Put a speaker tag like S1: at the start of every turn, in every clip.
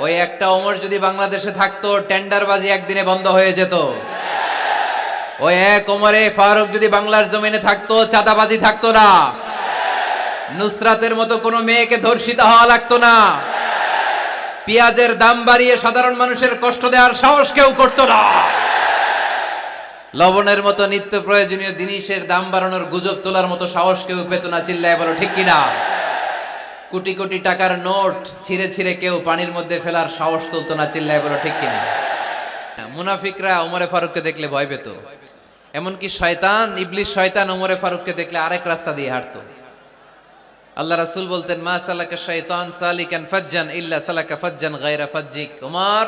S1: ওই একটা ওমর যদি বাংলাদেশে থাকতো, টেন্ডারবাজি একদিনে বন্ধ হয়ে যেত। ওই এক ওমরে ফারুক যদি বাংলার জমিনে থাকতো, চাঁদাবাজি থাকতো না। নুসরাতের মতো কোনো মেয়েকে ধর্ষিত হওয়া লাগতো না। পেঁয়াজের দাম বাড়িয়ে সাধারণ মানুষের কষ্ট দেওয়ার সাহস কেউ করতো না। লবণের মতো নিত্য প্রয়োজনীয় জিনিসের দাম বাড়ানোর গুজব তোলার মতো সাহস কেউ পেত না। চিল্লায় বলো ঠিক কিনা? কোটি কোটি টাকার নোট ছিঁড়ে ছিঁড়ে কেউ পানির মধ্যে ফেলার সাহস তুলতো না। চিল্লায় বলো ঠিক কিনা? মুনাফিকরা ওমরে ফারুককে দেখলে ভয় পেত। এমনকি শয়তান, ইবলিস শয়তান ওমরে ফারুককে দেখলে আরেক রাস্তা দিয়ে হাঁটতো। আল্লাহ রাসূল বলতেন, মা সালাকা শাইতান সালিকান ফাজ্জান ইল্লা সালাকা ফাজ্জান গায়রা ফাজ্জিক। ওমর,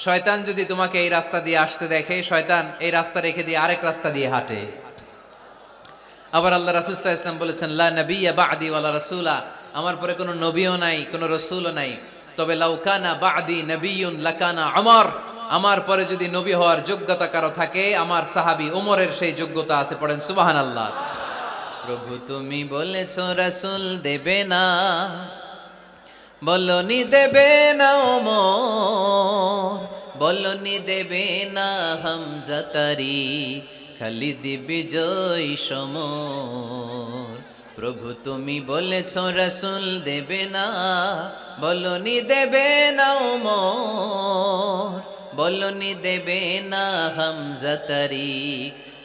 S1: শয়তান যদি তোমাকে এই রাস্তা দিয়ে আসতে দেখে, শয়তান এই রাস্তা রেখে দিয়ে আরেক রাস্তা দিয়ে হাঁটে। আবার আল্লাহ রাসূল সাল্লাল্লাহু আলাইহি ওয়াসাল্লাম বলেছেন, লা নাবিয়্যা বা'দি ওয়ালা রাসূলা, আমার পরে কোনো নবীও নাই, কোনো রাসূলও নাই। তবে লাউ কানা বা'দি নাবিয়্যুন লাকানা উমর, আমার পরে যদি নবী হওয়ার যোগ্যতা কারো থাকে, আমার সাহাবী ওমরের সেই যোগ্যতা আছে। পড়েন সুবহানাল্লাহ। প্রভু তুমি বলেছো রাসূল দেবে না, বলনি দেবে না ওমর, বলনি দেবে না হামজা তারি, খালিদ বিজয় সমর। প্রভু তুমি বলেছো রাসূল দেবে না, বলনি দেবে না ওমর, বলনি দেবে না হামজা তারি,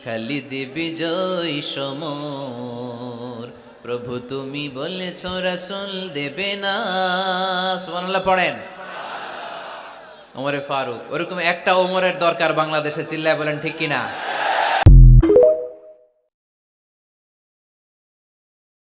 S1: খালিদ বিজয় সমর। প্রভু তুমি বলেছো রাসূল দেবে না। সুবহানাল্লাহ পড়েন। ওমরে ফারুক, ওরকম একটা ওমরের দরকার বাংলাদেশে। চিল্লায় বলেন ঠিক কিনা?